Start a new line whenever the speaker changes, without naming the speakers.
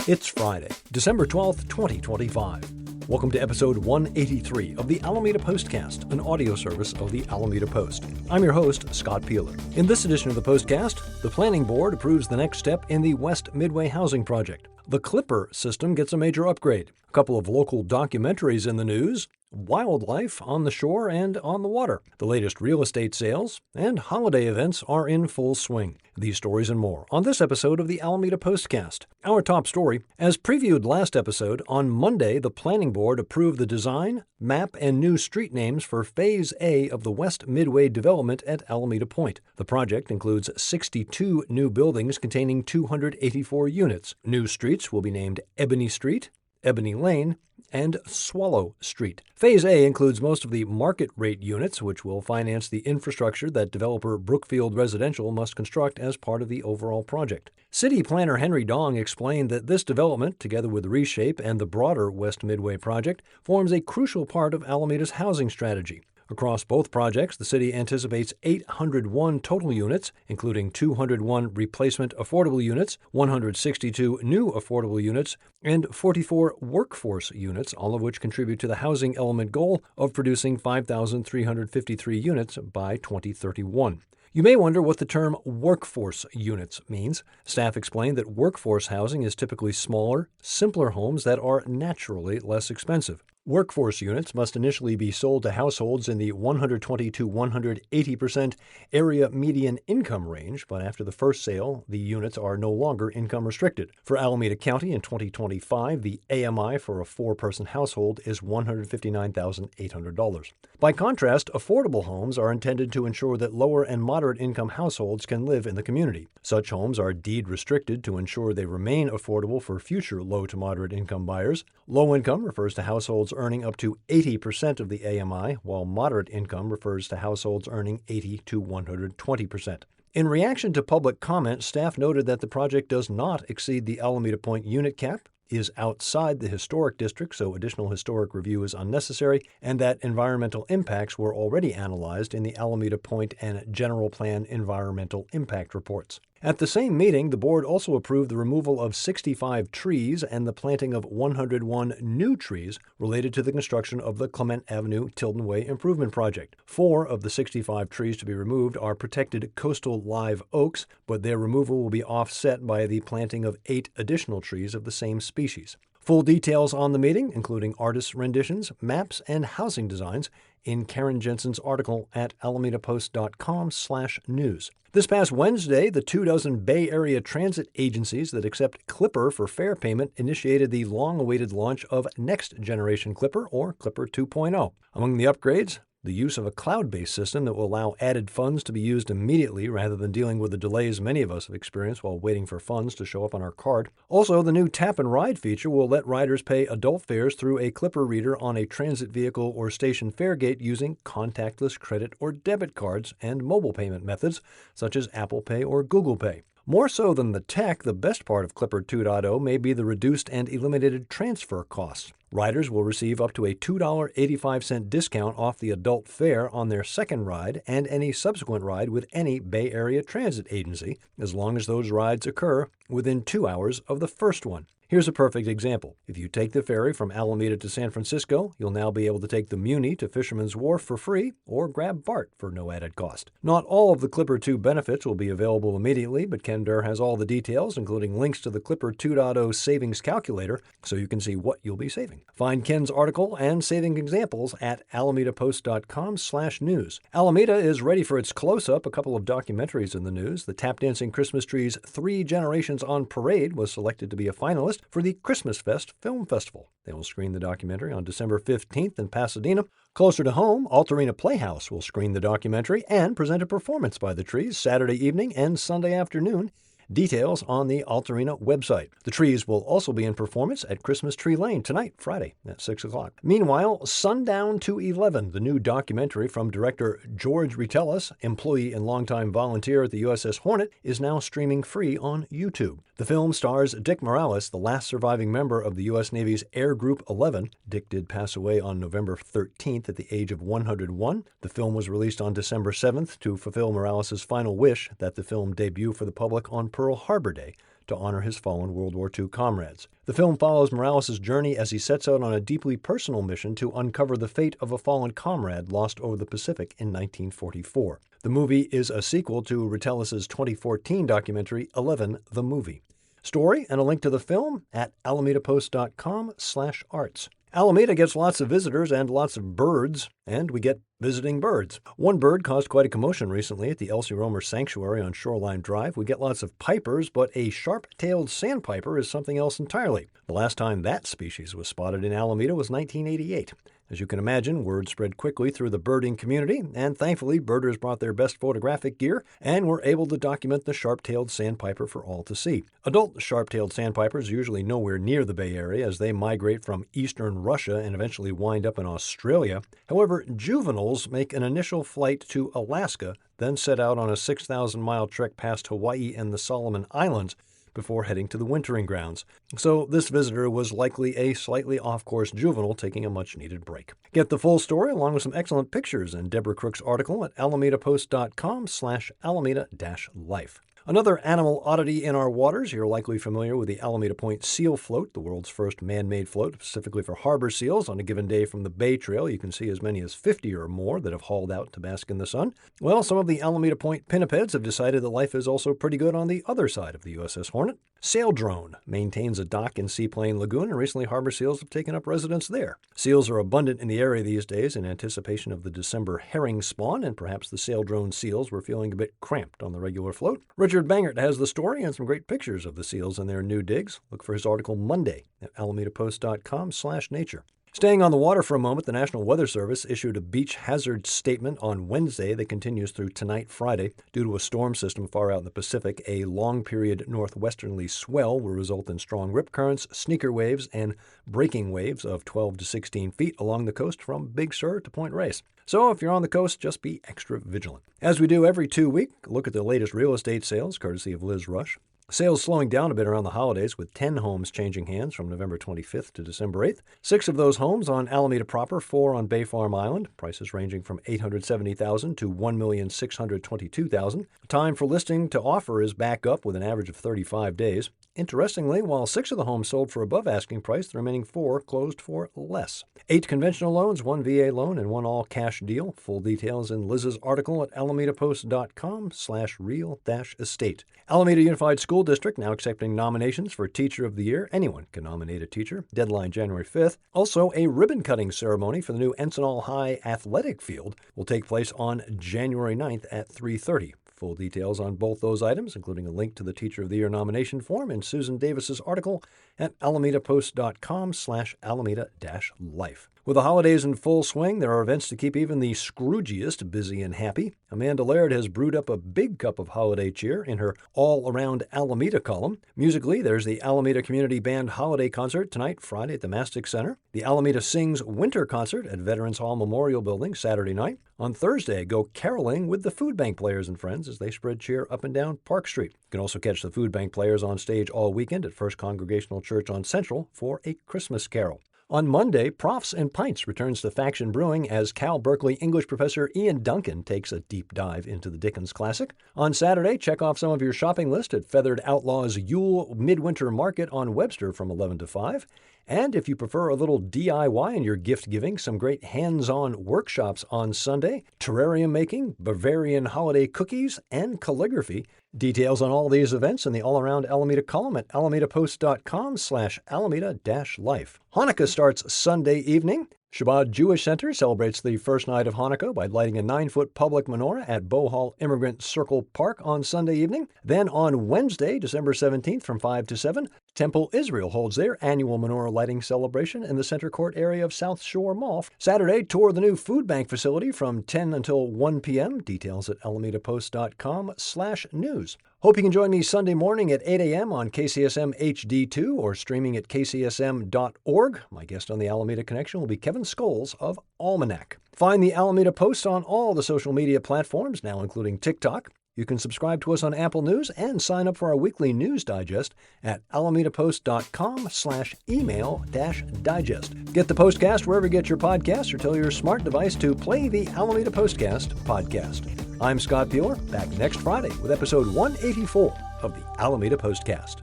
It's Friday, December 12th, 2025. Welcome to episode 183 of the Alameda Postcast, an audio service of the Alameda Post. I'm your host, Scott Peeler. In this edition of the Postcast, the Planning Board approves the next step in the West Midway housing project. The Clipper system gets a major upgrade. A couple of local documentaries in the news, wildlife on the shore and on the water. The latest real estate sales and holiday events are in full swing. These stories and more on this episode of the Alameda Postcast. Our top story, as previewed last episode, on Monday the Planning Board approved the design, map, and new street names for Phase A of the West Midway development at Alameda Point. The project includes 62 new buildings containing 284 units. New streets will be named Ebony Street, Ebony Lane, and Swallow Street. Phase A includes most of the market rate units, which will finance the infrastructure that developer Brookfield Residential must construct as part of the overall project. City planner Henry Dong explained that this development, together with Reshape and the broader West Midway project, forms a crucial part of Alameda's housing strategy. Across both projects, the city anticipates 801 total units, including 201 replacement affordable units, 162 new affordable units, and 44 workforce units, all of which contribute to the housing element goal of producing 5,353 units by 2031. You may wonder what the term workforce units means. Staff explained that workforce housing is typically smaller, simpler homes that are naturally less expensive. Workforce units must initially be sold to households in the 120 to 180% area median income range, but after the first sale, the units are no longer income restricted. For Alameda County in 2025, the AMI for a four-person household is $159,800. By contrast, affordable homes are intended to ensure that lower and moderate income households can live in the community. Such homes are deed restricted to ensure they remain affordable for future low to moderate income buyers. Low income refers to households earning up to 80% of the AMI, while moderate income refers to households earning 80 to 120%. In reaction to public comment, staff noted that the project does not exceed the Alameda Point unit cap, is outside the historic district, so additional historic review is unnecessary, and that environmental impacts were already analyzed in the Alameda Point and General Plan environmental impact reports. At the same meeting, the board also approved the removal of 65 trees and the planting of 101 new trees related to the construction of the Clement Avenue Tilden Way Improvement Project. 4 of the 65 trees to be removed are protected coastal live oaks, but their removal will be offset by the planting of 8 additional trees of the same species. Full details on the meeting, including artists' renditions, maps, and housing designs, in Karen Jensen's article at alamedapost.com/news. This past Wednesday, the 24 Bay Area transit agencies that accept Clipper for fare payment initiated the long-awaited launch of Next Generation Clipper, or Clipper 2.0. Among the upgrades, the use of a cloud-based system that will allow added funds to be used immediately rather than dealing with the delays many of us have experienced while waiting for funds to show up on our card. Also, the new Tap and Ride feature will let riders pay adult fares through a Clipper reader on a transit vehicle or station fare gate using contactless credit or debit cards and mobile payment methods such as Apple Pay or Google Pay. More so than the tech, the best part of Clipper 2.0 may be the reduced and eliminated transfer costs. Riders will receive up to a $2.85 discount off the adult fare on their second ride and any subsequent ride with any Bay Area transit agency, as long as those rides occur within 2 hours of the first one. Here's a perfect example. If you take the ferry from Alameda to San Francisco, you'll now be able to take the Muni to Fisherman's Wharf for free or grab BART for no added cost. Not all of the Clipper 2 benefits will be available immediately, but Ken Durr has all the details, including links to the Clipper 2.0 savings calculator, so you can see what you'll be saving. Find Ken's article and saving examples at alamedapost.com/news. Alameda is ready for its close-up. A couple of documentaries in the news. The Tap Dancing Christmas Trees 3 Generations on Parade was selected to be a finalist for the Christmas Fest Film Festival. They will screen the documentary on December 15th in Pasadena. Closer to home, Altarena Playhouse will screen the documentary and present a performance by the Trees Saturday evening and Sunday afternoon. Details on the Altarena website. The Trees will also be in performance at Christmas Tree Lane tonight, Friday, at 6 o'clock. Meanwhile, Sundown to 11, the new documentary from director George Retelis, employee and longtime volunteer at the USS Hornet, is now streaming free on YouTube. The film stars Dick Morales, the last surviving member of the U.S. Navy's Air Group 11. Dick did pass away on November 13th at the age of 101. The film was released on December 7th to fulfill Morales' final wish that the film debut for the public on Pearl Harbor Day, to honor his fallen World War II comrades. The film follows Morales' journey as he sets out on a deeply personal mission to uncover the fate of a fallen comrade lost over the Pacific in 1944. The movie is a sequel to Retellis' 2014 documentary, 11, The Movie. Story and a link to the film at alamedapost.com/arts. Alameda gets lots of visitors and lots of birds, and we get visiting birds. One bird caused quite a commotion recently at the Elsie Romer Sanctuary on Shoreline Drive. We get lots of pipers, but a sharp-tailed sandpiper is something else entirely. The last time that species was spotted in Alameda was 1988. As you can imagine, word spread quickly through the birding community, and thankfully, birders brought their best photographic gear and were able to document the sharp-tailed sandpiper for all to see. Adult sharp-tailed sandpipers are usually nowhere near the Bay Area as they migrate from eastern Russia and eventually wind up in Australia. However, juveniles make an initial flight to Alaska, then set out on a 6,000-mile trek past Hawaii and the Solomon Islands, before heading to the wintering grounds. So this visitor was likely a slightly off-course juvenile taking a much-needed break. Get the full story along with some excellent pictures in Deborah Crook's article at alamedapost.com/alameda-life. Another animal oddity in our waters, you're likely familiar with the Alameda Point Seal Float, the world's first man-made float specifically for harbor seals. On a given day from the Bay Trail, you can see as many as 50 or more that have hauled out to bask in the sun. Well, some of the Alameda Point pinnipeds have decided that life is also pretty good on the other side of the USS Hornet. Saildrone maintains a dock in Seaplane Lagoon, and recently harbor seals have taken up residence there. Seals are abundant in the area these days in anticipation of the December herring spawn, and perhaps the Saildrone seals were feeling a bit cramped on the regular float. Richard Bangert has the story and some great pictures of the seals and their new digs. Look for his article Monday at alamedapost.com/nature. Staying on the water for a moment, the National Weather Service issued a beach hazard statement on Wednesday that continues through tonight, Friday. Due to a storm system far out in the Pacific, a long-period northwesterly swell will result in strong rip currents, sneaker waves, and breaking waves of 12 to 16 feet along the coast from Big Sur to Point Reyes. So if you're on the coast, just be extra vigilant. As we do every 2 weeks, look at the latest real estate sales, courtesy of Liz Rush. Sales slowing down a bit around the holidays, with 10 homes changing hands from November 25th to December 8th. 6 of those homes on Alameda proper, 4 on Bay Farm Island, prices ranging from $870,000 to $1,622,000. Time for listing to offer is back up with an average of 35 days. Interestingly, while 6 of the homes sold for above asking price, the remaining 4 closed for less. 8 conventional loans, 1 VA loan, and 1 all-cash deal. Full details in Liz's article at alamedapost.com/real-estate. Alameda Unified School District now accepting nominations for Teacher of the Year. Anyone can nominate a teacher. Deadline January 5th. Also, a ribbon-cutting ceremony for the new Encinal High athletic field will take place on January 9th at 3:30. Full details on both those items, including a link to the Teacher of the Year nomination form in Susan Davis's article at alamedapost.com/alameda-life. With the holidays in full swing, there are events to keep even the Scroogiest busy and happy. Amanda Laird has brewed up a big cup of holiday cheer in her All Around Alameda column. Musically, there's the Alameda Community Band Holiday Concert tonight, Friday at the Mastic Center. The Alameda Sings Winter Concert at Veterans Hall Memorial Building Saturday night. On Thursday, go caroling with the Food Bank Players and Friends as they spread cheer up and down Park Street. You can also catch the Food Bank Players on stage all weekend at First Congregational Church on Central for a Christmas carol. On Monday, Profs and Pints returns to Faction Brewing as Cal Berkeley English professor Ian Duncan takes a deep dive into the Dickens classic. On Saturday, check off some of your shopping list at Feathered Outlaws Yule Midwinter Market on Webster from 11 to 5. And if you prefer a little DIY in your gift giving, some great hands-on workshops on Sunday, terrarium making, Bavarian holiday cookies, and calligraphy. Details on all these events in the All Around Alameda column at alamedapost.com/alameda-life. Hanukkah starts Sunday evening. Shabbat Jewish Center celebrates the first night of Hanukkah by lighting a 9-foot public menorah at Bohol Immigrant Circle Park on Sunday evening. Then on Wednesday, December 17th from 5 to 7, Temple Israel holds their annual menorah lighting celebration in the Center Court area of South Shore Mall. Saturday, tour of the new food bank facility from 10 until 1 p.m. Details at alamedapost.com/news. Hope you can join me Sunday morning at 8 a.m. on KCSM HD2 or streaming at kcsm.org. My guest on the Alameda Connection will be Kevin Scholes of Almanac. Find the Alameda Post on all the social media platforms, now including TikTok. You can subscribe to us on Apple News and sign up for our weekly news digest at alamedapost.com/email-digest. Get the Postcast wherever you get your podcasts or tell your smart device to play the Alameda Postcast podcast. I'm Scott Peeler, back next Friday with episode 184 of the Alameda Postcast.